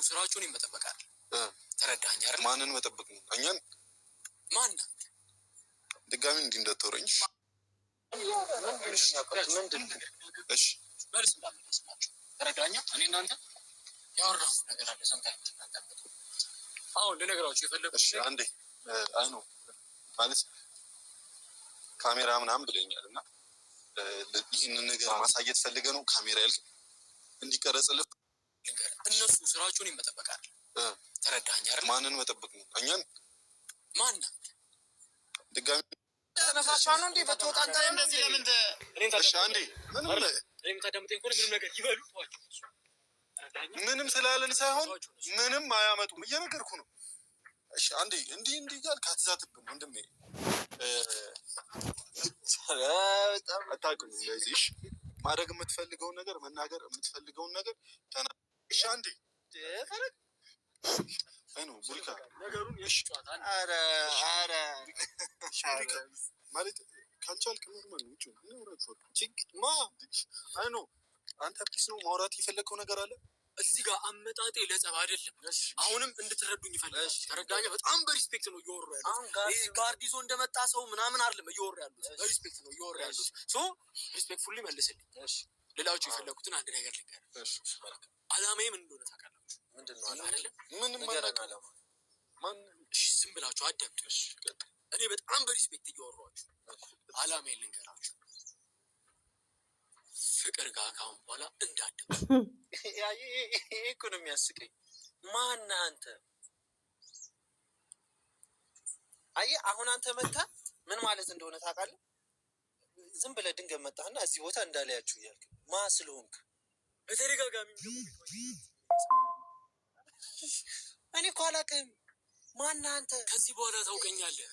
ስራቸውን ይመጠበቃል። ተረዳኸኝ አይደል? ማንን መጠበቅ ነው? እኛን ማን ድጋሚ እንዲህ እንዳትወረኝ። እሺ መልስ እንዳትመልስላችሁ። ተረዳኸኝ? እኔ እናንተ ያወራሁት ነገር አለ ሰምታችሁ እናንተ አሁን ልነግራችሁ የፈለኩት እሺ አንዴ አይ ነው ማለት ካሜራ ምናምን ብለኛል እና ይህንን ነገር ማሳየት ፈልገ ነው ካሜራ ያልክ እንዲቀረጽልህ። እነሱ ስራቸውን ይመጠበቃል። ተረዳኸኝ አይደል? ማንን መጠበቅ ነው? እኛን ማን ድጋሚ ተነፋፋ ነው እንዴ? በተወጣ እንደዚህ ለምን እሺ አንዴ ምንም ታደምጠኝ ከሆነ ምንም ነገር ይበሉ ተዋቸው። ምንም ስላለን ሳይሆን ምንም አያመጡም እየነገርኩ ነው። እሺ አንዴ እንዲህ እያልክ አትዛትብን ወንድሜ። በጣም አታውቅም እንደዚህ። እሺ ማድረግ የምትፈልገውን ነገር መናገር የምትፈልገውን ነገር እሺ አንዴ አይ ነው ቡሪካ ነገሩን ይሽጫታል። አረ ማለት ካልቻልክ ኖርማል ነው። አይ ነው አንተ ፒስ ነው ማውራት የፈለግከው ነገር አለ እዚህ ጋር አመጣጤ ለጸብ አይደለም። አሁንም እንድትረዱኝ ይፈልጋል። ተረዳኛ? በጣም በሪስፔክት ነው እየወሩ ያሉት። ጋርድ ይዞ እንደመጣ ሰው ምናምን አይደለም እየወሩ ያሉት። በሪስፔክት ነው እየወሩ ያሉት። ሶ ሪስፔክትፉሊ መልስልኝ። ሌላችሁ የፈለኩትን አንድ ነገር ልንገር። አላማዬ ምን እንደሆነ ታውቃላችሁ? ምንድን ነው አይደለም? ምንም አላማ ማን? እሺ ዝም ብላችሁ አዳምጡ። እኔ በጣም በሪስፔክት እያወራኋችሁ አላማዬን ልንገራችሁ። ፍቅር ጋር ካሁን በኋላ እንዳደም ይሄ እኮ ነው የሚያስቀኝ። ማን አንተ? አየህ አሁን አንተ መጣ ምን ማለት እንደሆነ ታውቃለህ? ዝም ብለህ ድንገት መጣህና እዚህ ቦታ እንዳለያችሁ እያልክ ማ ስለሆንክ በተደጋጋሚ እኔ እኮ አላውቅም። ማን አንተ? ከዚህ በኋላ ታውቀኛለህ።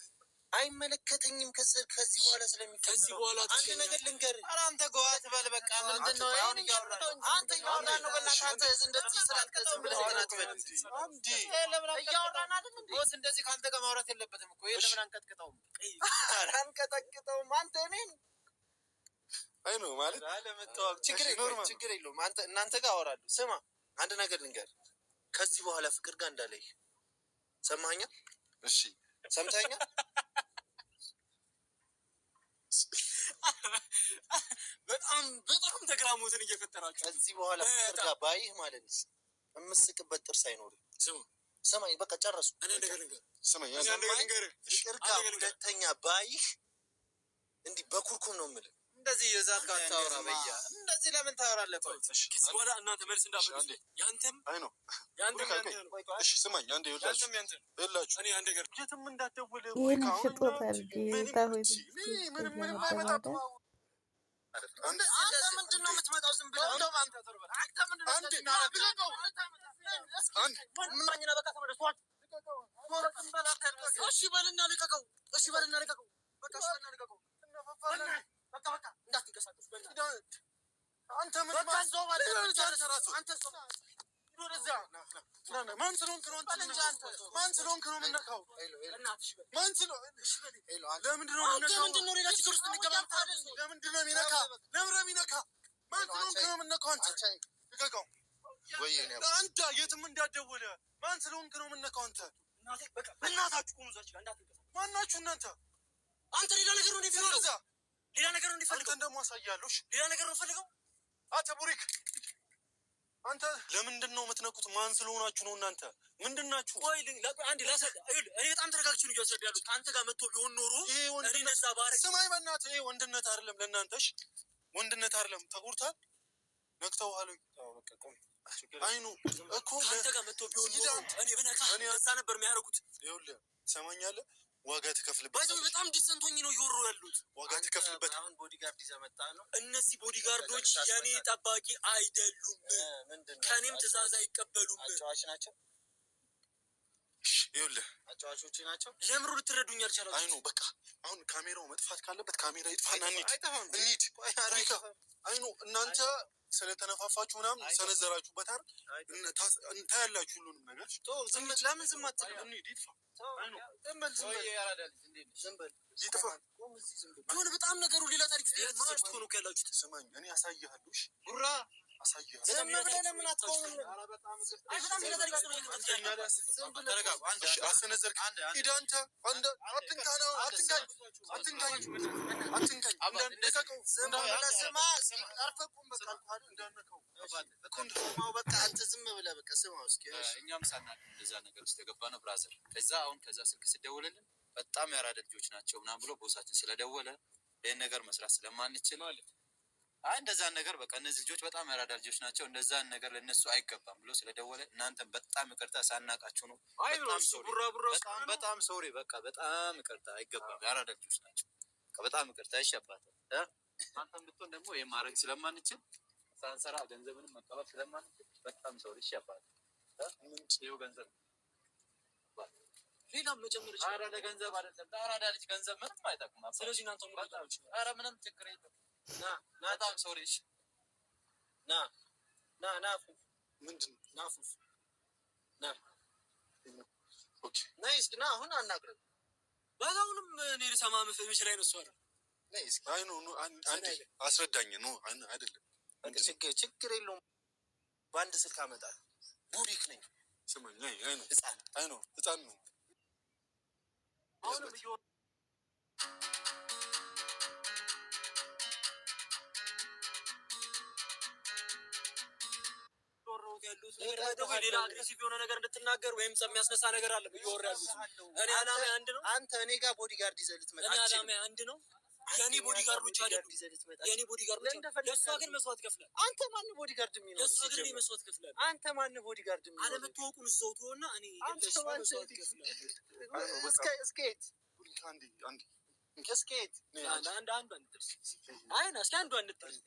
አይመለከተኝም። ከዚህ በኋላ ከዚህ በኋላ አንድ ነገር ልንገርህ። ኧረ አንተ ጎዋት በል በቃ። ምንድን ነው አሁን እያወራህ? አንተ እያወራህ ነው። በእናትህ አንተ እንደዚህ ስላልክ ዝም ብለህ ግን አትበል። አንዴ እያወራን አይደል እንዴ? ቦስ እንደዚህ ከአንተ ጋር ማውራት የለበትም እኮ። ይሄ ለምን አንቀጥቅጠውም? ኧረ አንቀጠቅጠውም። አንተ እኔን አይ ነው ማለት አለመተዋወቅ ችግር የለውም። እናንተ ጋር አወራለሁ። ስማ አንድ ነገር ልንገርህ። ከዚህ በኋላ ፍቅር ጋር እንዳለህ ሰማኸኛ? እሺ ሰምተኸኛል? በጣም ተግራሞትን እየፈጠራችሁ ከዚህ በኋላ ፍቅር ጋር ባይህ ማለት ነው የምስቅበት ጥርስ አይኖርም። ስማኝ በቃ ጨረሱ። እኔ ነገር ልንገርህ። ስማኝ ፍቅር ጋር ሁለተኛ ባይህ እንዲህ በኩርኩም ነው የምልህ። እንደዚህ የዛት ጋር ታወራ በያ እንደዚህ ለምን ታወራለህ? ከዚህ በኋላ እናንተ መልስ እንዳመልስ ያንተም አይ ነው ያንተም እሺ ስማኝ አንዴ ይኸውላችሁ እኔ አንድ ነገር የትም እንዳትደውል ይህን ሽጦት አድርጌ ታሆይ ምንም አይመጣም። አንተ ምንድን ነው የምትመጣው? ዝም ብለህ አንተ ምንድን ነው እሺ በልና ልቀቀው። እሺ በልና ልቀቀው። በቃ እሺ በልና ልቀቀው። በቃ እንዳትንቀሳቀስ አንተ ምን ማንዘው ማለት ነው? አንተ ማን ስለሆንክ ነው? ማን ስለሆንክ ነው የምነካው? ማን ለምንድን ነው የምነካው? ሌላ ችግር ውስጥ እንገባም። ለምንድን ነው የሚነካ? ለምን ነው የሚነካ? ማን ስለሆንክ ነው የምነካው? አንተ ልቀቀው። አንተ የትም እንዳትደውል። ማን ስለሆንክ ነው የምነካው? አንተ በእናታችሁ ቁሙ እዛች ጋር እንዳትንቀሳቀሱ። ማናችሁ እናንተ? አንተ ሌላ ነገር ነው የሚፈልገው። ሌላ ነገር ነው የሚፈልገው። አንተ ደግሞ አሳያለሁ። ሌላ ነገር ነው ፈልገው። አንተ ቡሪክ አንተ ለምንድን ነው የምትነኩት? ማን ስለሆናችሁ ነው እናንተ? ምንድን ናችሁ? ቆይ አንዴ ላስረዳ። እኔ በጣም ተረጋግቼ ነው እያስረዳ ያሉት። ከአንተ ጋር መጥቶ ቢሆን ኖሮ ይሄ ወንድነት ስማኝ በእናትህ ይሄ ወንድነት አይደለም ለእናንተሽ ወንድነት አይደለም። ተጉርታል ነክተውሃል። አይኑ እኮ ከአንተ ጋር መጥቶ ቢሆን ኖሮ እኔ በነካ እዛ ነበር የሚያደርጉት። ይኸውልህ ትሰማኛለህ? ዋጋ ትከፍልበት። ባይዘው በጣም ዲሰንቶኝ ነው እየወሩ ያሉት። ዋጋ ትከፍልበት። አሁን ቦዲጋርድ ይዘህ መጣ ነው። እነዚህ ቦዲጋርዶች የኔ ጠባቂ አይደሉም። ከኔም ትእዛዝ አይቀበሉም። አጫዋች ናቸው። ይኸውልህ አጫዋቾች ናቸው። ለምሩ ልትረዱኝ አልቻላችሁም። አይ ነው በቃ አሁን ካሜራው መጥፋት ካለበት ካሜራ ይጥፋና እንሂድ። አይ ነው እናንተ ስለተነፋፋችሁ ምናምን ሰነዘራችሁበት አይደል? ታያላችሁ ሁሉንም ነገር። ለምን ዝም አትልም? እንሂድ ይጥፋ። በጣም ነገሩ ሌላ ታሪክ ውስጥ ያላችሁት። ስማኝ እኔ አሳይሃለሁ። ጉራ ዝም ብለህ ለምን አትቆምም? አሰነዘርክ። ሂድ አንተ አትንካኝ። ዝም ብለህ ስማ። አርፈህ ቁም። በቃ እንዳነካው በቃ አንተ ዝም ብለህ በቃ ስማው እስኪ። እኛም ሳናውቅ እንደዛ ነገር ውስጥ የገባነው ብራዘር። ከዛ ስልክ ስደውልልን በጣም ያራዳ ልጆች ናቸው ምናምን ብሎ ቦሳችን ስለደወለ ይህን ነገር መስራት ስለማንችል እንደዛን ነገር በቃ እነዚህ ልጆች በጣም ያራዳ ልጆች ናቸው፣ እንደዛን ነገር ለእነሱ አይገባም ብሎ ስለደወለ እናንተም በጣም ይቅርታ፣ ሳናቃችሁ ነው። በጣም ሶሪ። በቃ በጣም ይቅርታ፣ አይገባም። ያራዳ ልጆች ናቸው። በጣም ይቅርታ። ይሻባታል። አንተም ብትሆን ደግሞ ይህ ማድረግ ስለማንችል ሳንሰራ ገንዘብንም መቀበል ስለማንችል በጣም ሶሪ። ይሻባታል። ይኸው ገንዘብ ሌላም መጨመር ይችላል። ኧረ ለገንዘብ አይደለም፣ ለአራዳ ልጅ ገንዘብ ምንም አይጠቅም። ስለዚህ እናንተ ኧረ ምንም ችግር የለም። በጣም ሶሪ። ና ፉፍ ምንድን ነው? ና ፉፍ ና እስኪ ና አሁን አናግረን። በዛውንም እኔ ልሰማ የሚችል አይነት ሰው አይደል? አይ ኖ አንዴ አስረዳኝ። ኖ አይደለም፣ ችግር የለውም። በአንድ ስልክ አመጣለሁ። ቡሪክ ነኝ። ስማኝ፣ አይ ነው ህፃን ነው። አሁንም ሌላ አግሬሲቭ የሆነ ነገር እንድትናገር ወይም የሚያስነሳ ነገር አለ እየወራ ያሉት። እኔ አላማ አንድ ነው። አንተ እኔ ጋር ቦዲጋርድ ይዘህ ልትመጣ እኔ አላማ አንድ ነው። የኔ ቦዲጋርዶች አይደሉም። የኔ ቦዲጋርዶች ለእሷ ግን መስዋዕት ከፍላል። አንተ ማን ቦዲጋርድ የሚሆነው? ለእሷ ግን እኔ መስዋዕት ከፍላል። አንተ ማን ቦዲጋርድ የሚሆነው? አለመታወቁን እዛው ተወና እኔ ለእሷ መስዋዕት ከፍላል። እስኬት እስኬት አንድ አንድርስ አይና እስኪ አንዱ አንድርስ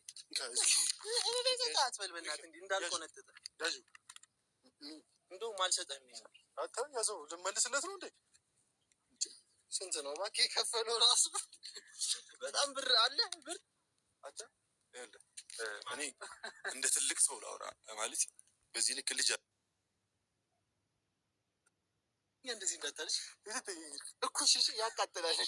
አትበል በእናትህ እንዲህ እንዳልቆነጥጥ እንደውም አልሰጠህም። አንተ ያዘው ልመልስለት ነው እንዴ? ስንት ነው እባክህ የከፈለው? ራሱ በጣም ብር አለ ብር። አንተ እኔ እንደ ትልቅ ሰው ላውራ ማለት በዚህ ልክ ልጅ እንደዚህ እንዳታልሽ እኮ ያቃጥላል።